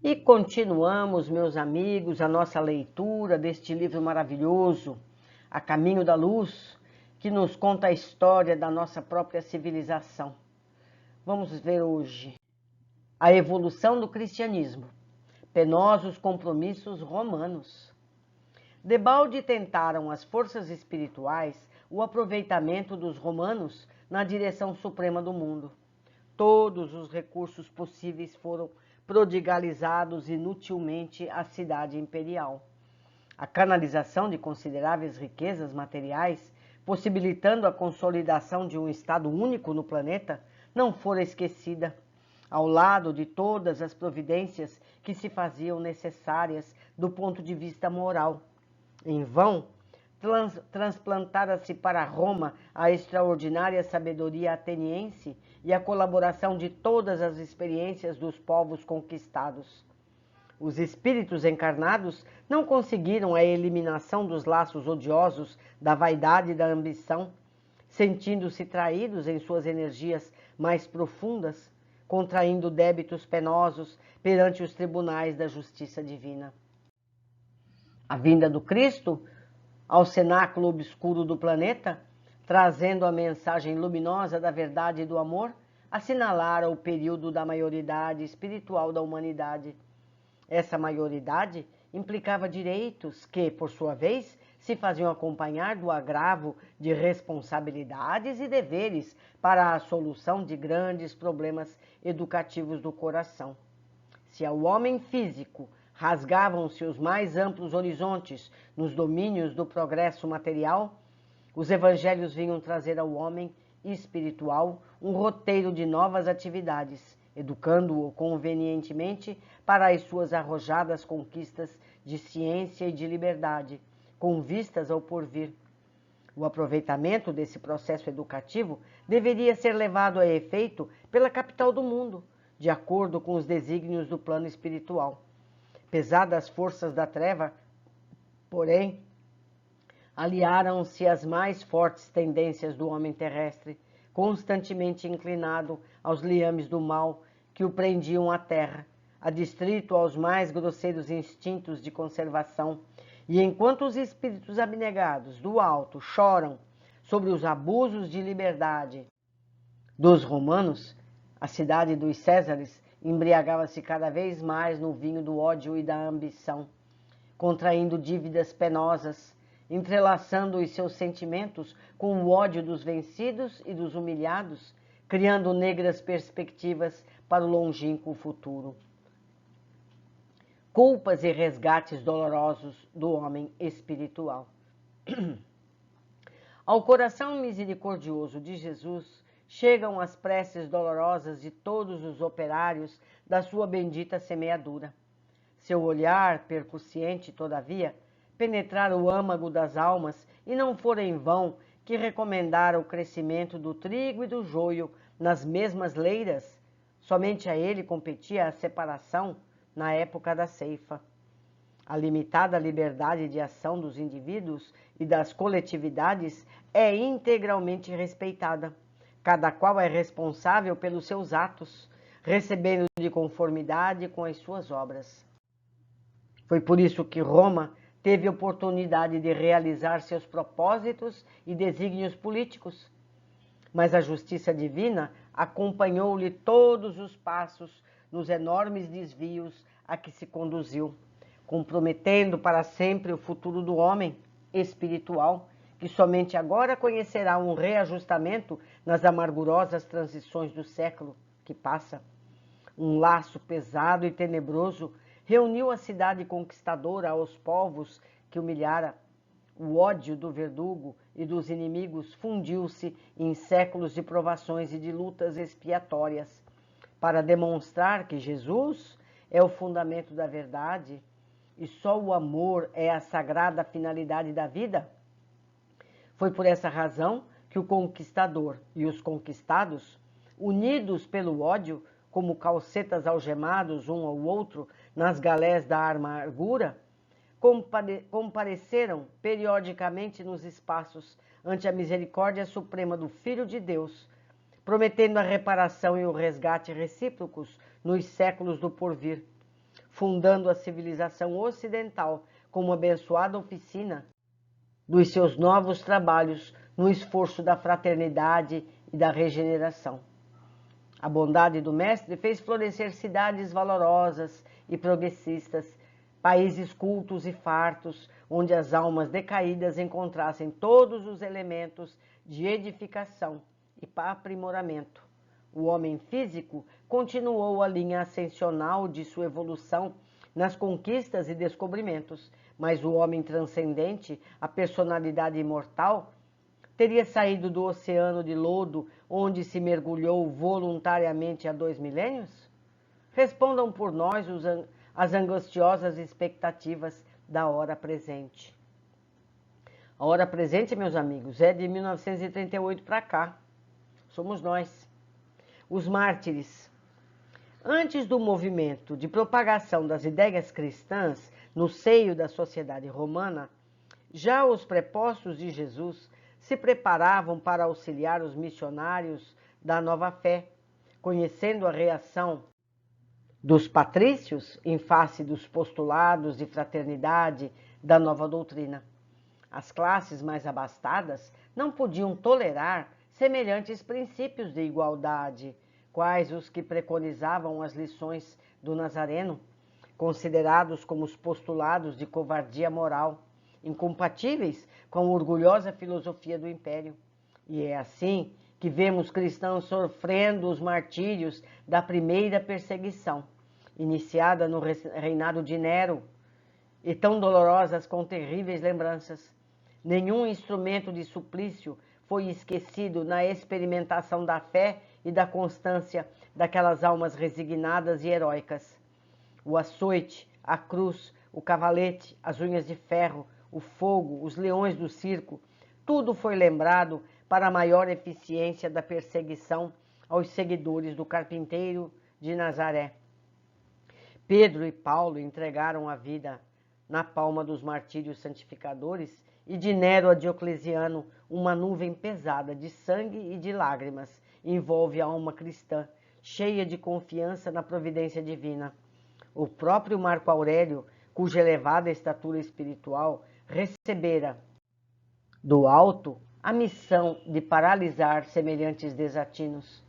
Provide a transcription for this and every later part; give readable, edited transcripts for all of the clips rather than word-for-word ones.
E continuamos, meus amigos, a nossa leitura deste livro maravilhoso, A Caminho da Luz, que nos conta a história da nossa própria civilização. Vamos ver hoje a evolução do cristianismo, penosos compromissos romanos. Debalde tentaram as forças espirituais o aproveitamento dos romanos na direção suprema do mundo. Todos os recursos possíveis foram prodigalizados inutilmente à cidade imperial. A canalização de consideráveis riquezas materiais, possibilitando a consolidação de um Estado único no planeta, não fora esquecida, ao lado de todas as providências que se faziam necessárias do ponto de vista moral. Em vão, transplantara-se para Roma a extraordinária sabedoria ateniense e a colaboração de todas as experiências dos povos conquistados. Os espíritos encarnados não conseguiram a eliminação dos laços odiosos da vaidade e da ambição, sentindo-se traídos em suas energias mais profundas, contraindo débitos penosos perante os tribunais da justiça divina. A vinda do Cristo ao cenáculo obscuro do planeta, trazendo a mensagem luminosa da verdade e do amor, assinalara o período da maioridade espiritual da humanidade. Essa maioridade implicava direitos que, por sua vez, se faziam acompanhar do agravo de responsabilidades e deveres para a solução de grandes problemas educativos do coração. Se ao homem físico rasgavam-se os mais amplos horizontes nos domínios do progresso material, os evangelhos vinham trazer ao homem espiritual um roteiro de novas atividades, educando-o convenientemente para as suas arrojadas conquistas de ciência e de liberdade, com vistas ao porvir. O aproveitamento desse processo educativo deveria ser levado a efeito pela capital do mundo, de acordo com os desígnios do plano espiritual. Pesadas forças da treva, porém, aliaram-se às mais fortes tendências do homem terrestre, constantemente inclinado aos liames do mal que o prendiam à terra, adstrito aos mais grosseiros instintos de conservação. E enquanto os espíritos abnegados do alto choram sobre os abusos de liberdade dos romanos, a cidade dos Césares embriagava-se cada vez mais no vinho do ódio e da ambição, contraindo dívidas penosas, entrelaçando os seus sentimentos com o ódio dos vencidos e dos humilhados, criando negras perspectivas para o longínquo futuro. Culpas e resgates dolorosos do homem espiritual. Ao coração misericordioso de Jesus chegam as preces dolorosas de todos os operários da sua bendita semeadura. Seu olhar percussiente, todavia, penetrar o âmago das almas e não for em vão que recomendara o crescimento do trigo e do joio nas mesmas leiras. Somente a ele competia a separação na época da ceifa. A limitada liberdade de ação dos indivíduos e das coletividades é integralmente respeitada. Cada qual é responsável pelos seus atos, recebendo de conformidade com as suas obras. Foi por isso que Roma teve oportunidade de realizar seus propósitos e desígnios políticos. Mas a justiça divina acompanhou-lhe todos os passos nos enormes desvios a que se conduziu, comprometendo para sempre o futuro do homem espiritual, que somente agora conhecerá um reajustamento nas amargurosas transições do século que passa. Um laço pesado e tenebroso reuniu a cidade conquistadora aos povos que humilhara. O ódio do verdugo e dos inimigos fundiu-se em séculos de provações e de lutas expiatórias, para demonstrar que Jesus é o fundamento da verdade e só o amor é a sagrada finalidade da vida. Foi por essa razão que o conquistador e os conquistados, unidos pelo ódio, como calcetas algemados um ao outro nas galés da amargura, compareceram periodicamente nos espaços ante a misericórdia suprema do Filho de Deus, prometendo a reparação e o resgate recíprocos nos séculos do porvir. fundando a civilização ocidental como abençoada oficina dos seus novos trabalhos no esforço da fraternidade e da regeneração. A bondade do Mestre fez florescer cidades valorosas e progressistas, países cultos e fartos, onde as almas decaídas encontrassem todos os elementos de edificação e aprimoramento. O homem físico continuou a linha ascensional de sua evolução nas conquistas e descobrimentos, mas o homem transcendente, a personalidade imortal, teria saído do oceano de lodo onde se mergulhou voluntariamente há 2 milênios? Respondam por nós as angustiosas expectativas da hora presente. A hora presente, meus amigos, é de 1938 para cá. Somos nós. Os mártires. Antes do movimento de propagação das ideias cristãs no seio da sociedade romana, já os prepostos de Jesus se preparavam para auxiliar os missionários da nova fé, conhecendo a reação dos patrícios em face dos postulados de fraternidade da nova doutrina. As classes mais abastadas não podiam tolerar semelhantes princípios de igualdade, quais os que preconizavam as lições do Nazareno, considerados como os postulados de covardia moral, incompatíveis com a orgulhosa filosofia do império. E é assim que vemos cristãos sofrendo os martírios da primeira perseguição, iniciada no reinado de Nero, e tão dolorosas com terríveis lembranças. Nenhum instrumento de suplício foi esquecido na experimentação da fé e da constância daquelas almas resignadas e heróicas. O açoite, a cruz, o cavalete, as unhas de ferro, o fogo, os leões do circo, tudo foi lembrado para a maior eficiência da perseguição aos seguidores do carpinteiro de Nazaré. Pedro e Paulo entregaram a vida na palma dos martírios santificadores e de Nero a Diocleciano uma nuvem pesada de sangue e de lágrimas envolve a alma cristã, cheia de confiança na providência divina. O próprio Marco Aurélio, cuja elevada estatura espiritual recebera do alto a missão de paralisar semelhantes desatinos,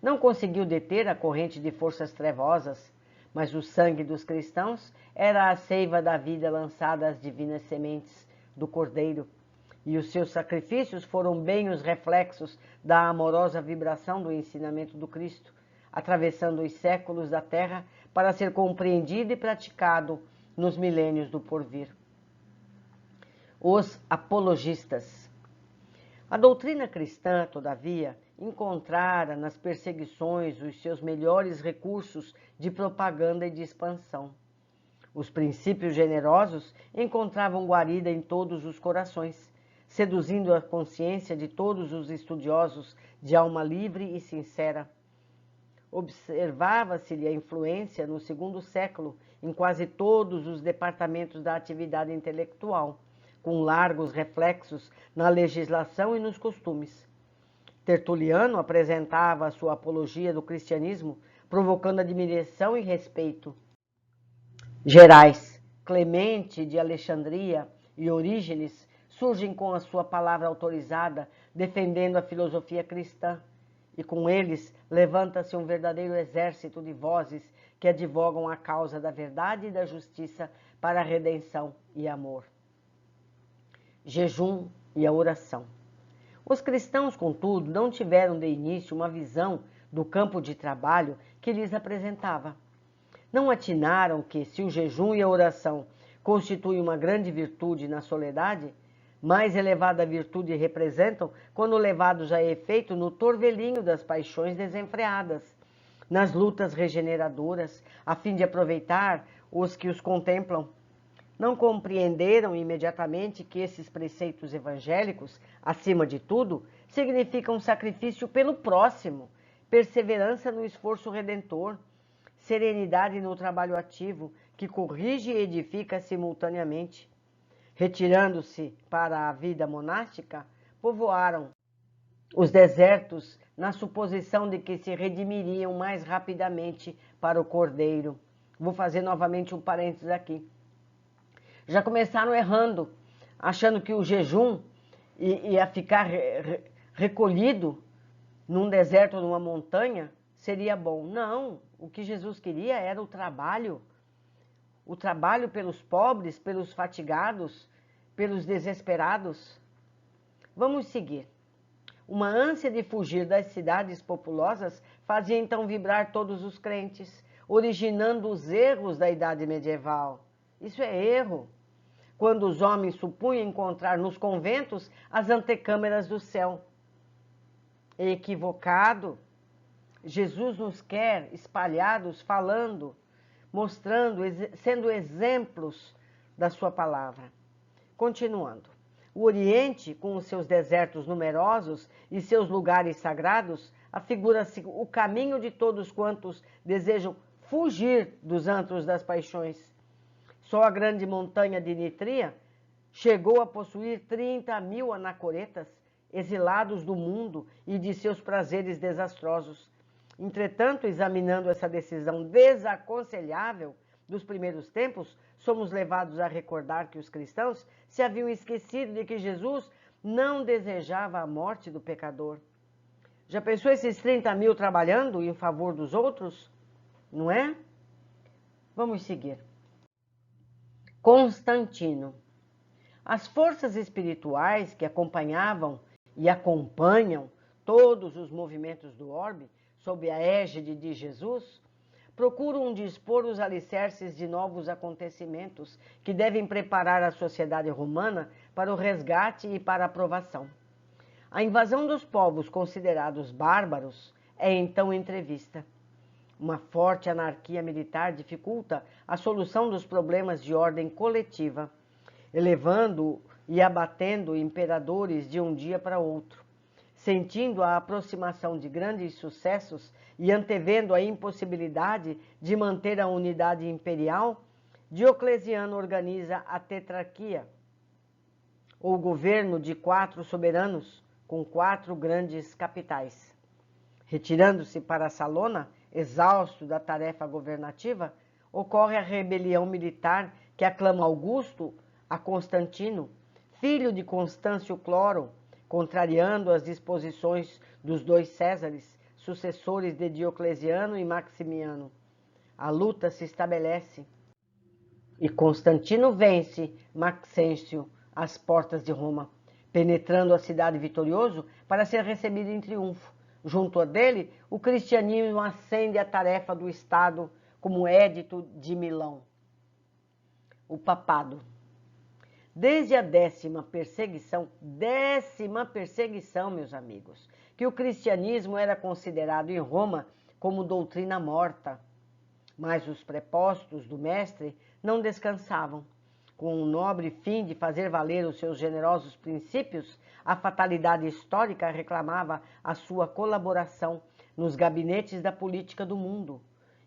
não conseguiu deter a corrente de forças trevosas, mas o sangue dos cristãos era a seiva da vida lançada às divinas sementes do Cordeiro, e os seus sacrifícios foram bem os reflexos da amorosa vibração do ensinamento do Cristo, atravessando os séculos da terra para ser compreendido e praticado nos milênios do porvir. Os apologistas. A doutrina cristã, todavia, encontrara nas perseguições os seus melhores recursos de propaganda e de expansão. Os princípios generosos encontravam guarida em todos os corações, seduzindo a consciência de todos os estudiosos de alma livre e sincera. Observava-se-lhe a influência no segundo século em quase todos os departamentos da atividade intelectual, com largos reflexos na legislação e nos costumes. Tertuliano apresentava a sua apologia do cristianismo, provocando admiração e respeito gerais. Clemente de Alexandria e Orígenes surgem com a sua palavra autorizada, defendendo a filosofia cristã, e com eles levanta-se um verdadeiro exército de vozes que advogam a causa da verdade e da justiça para a redenção e amor. Jejum e a oração. Os cristãos, contudo, não tiveram de início uma visão do campo de trabalho que lhes apresentava. Não atinaram que, se o jejum e a oração constituem uma grande virtude na soledade, mais elevada virtude representam quando levados a efeito no torvelinho das paixões desenfreadas, nas lutas regeneradoras, a fim de aproveitar os que os contemplam. Não compreenderam imediatamente que esses preceitos evangélicos, acima de tudo, significam sacrifício pelo próximo, perseverança no esforço redentor, serenidade no trabalho ativo, que corrige e edifica simultaneamente. Retirando-se para a vida monástica, povoaram os desertos na suposição de que se redimiriam mais rapidamente para o Cordeiro. Vou fazer novamente um parênteses aqui. Já começaram errando, achando que o jejum ia ficar recolhido num deserto ou numa montanha seria bom. Não, o que Jesus queria era o trabalho pelos pobres, pelos fatigados, pelos desesperados. Vamos seguir. Uma ânsia de fugir das cidades populosas fazia então vibrar todos os crentes, originando os erros da idade medieval. Isso é erro. Quando os homens supunham encontrar nos conventos as antecâmeras do céu. É equivocado. Jesus nos quer espalhados, falando, mostrando, sendo exemplos da sua palavra. Continuando. O Oriente, com os seus desertos numerosos e seus lugares sagrados, afigura-se o caminho de todos quantos desejam fugir dos antros das paixões. Só a grande montanha de Nitria chegou a possuir 30.000 anacoretas, exilados do mundo e de seus prazeres desastrosos. Entretanto, examinando essa decisão desaconselhável dos primeiros tempos, somos levados a recordar que os cristãos se haviam esquecido de que Jesus não desejava a morte do pecador. Já pensou esses 30.000 trabalhando em favor dos outros? Não é? Vamos seguir. Constantino. As forças espirituais que acompanhavam e acompanham todos os movimentos do orbe, sob a égide de Jesus, procuram dispor os alicerces de novos acontecimentos que devem preparar a sociedade romana para o resgate e para a aprovação. A invasão dos povos considerados bárbaros é então entrevista. Uma forte anarquia militar dificulta a solução dos problemas de ordem coletiva, elevando e abatendo imperadores de um dia para outro. Sentindo a aproximação de grandes sucessos e antevendo a impossibilidade de manter a unidade imperial, Diocleciano organiza a tetrarquia, ou governo de 4 soberanos, com 4 grandes capitais. Retirando-se para Salona, exausto da tarefa governativa, ocorre a rebelião militar que aclama Augusto a Constantino, filho de Constâncio Cloro, contrariando as disposições dos 2 Césares, sucessores de Diocleciano e Maximiano. A luta se estabelece e Constantino vence Maxêncio às portas de Roma, penetrando a cidade vitorioso para ser recebido em triunfo. Junto a dele, o cristianismo ascende a tarefa do Estado como Édito de Milão. O papado. Desde a décima perseguição, meus amigos, que o cristianismo era considerado em Roma como doutrina morta. Mas os prepostos do mestre não descansavam. Com o nobre fim de fazer valer os seus generosos princípios, a fatalidade histórica reclamava a sua colaboração nos gabinetes da política do mundo.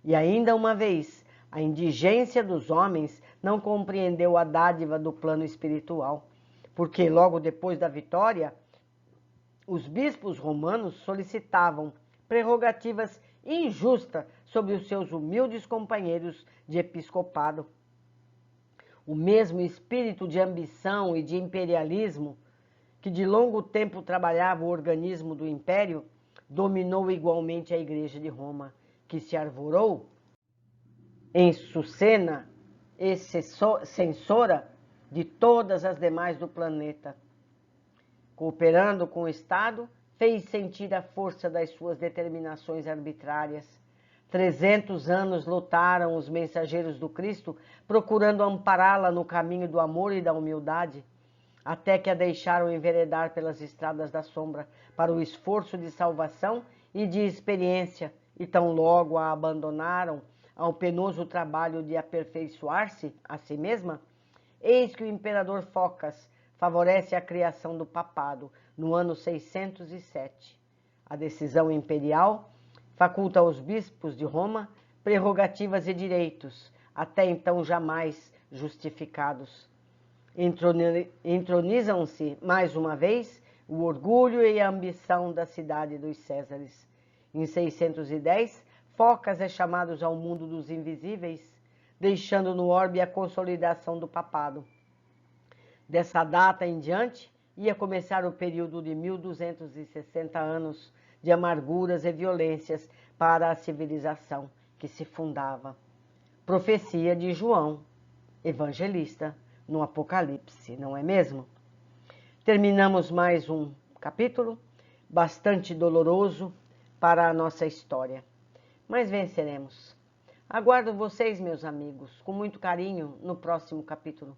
E ainda uma vez, a indigência dos homens não compreendeu a dádiva do plano espiritual, porque logo depois da vitória, os bispos romanos solicitavam prerrogativas injustas sobre os seus humildes companheiros de episcopado. O mesmo espírito de ambição e de imperialismo que de longo tempo trabalhava o organismo do império, dominou igualmente a Igreja de Roma, que se arvorou em sucena e censora de todas as demais do planeta. Cooperando com o Estado, fez sentir a força das suas determinações arbitrárias. 300 anos lutaram os mensageiros do Cristo, procurando ampará-la no caminho do amor e da humildade, até que a deixaram enveredar pelas estradas da sombra para o esforço de salvação e de experiência, e tão logo a abandonaram ao penoso trabalho de aperfeiçoar-se a si mesma, eis que o imperador Focas favorece a criação do papado no ano 607. A decisão imperial faculta aos bispos de Roma prerrogativas e direitos, até então jamais justificados. Entronizam-se, mais uma vez, o orgulho e a ambição da cidade dos Césares. Em 610, Focas é chamado ao mundo dos invisíveis, deixando no orbe a consolidação do papado. Dessa data em diante, ia começar o período de 1260 anos de amarguras e violências para a civilização que se fundava. Profecia de João, evangelista, no Apocalipse, não é mesmo? Terminamos mais um capítulo, bastante doloroso para a nossa história, mas venceremos. Aguardo vocês, meus amigos, com muito carinho no próximo capítulo.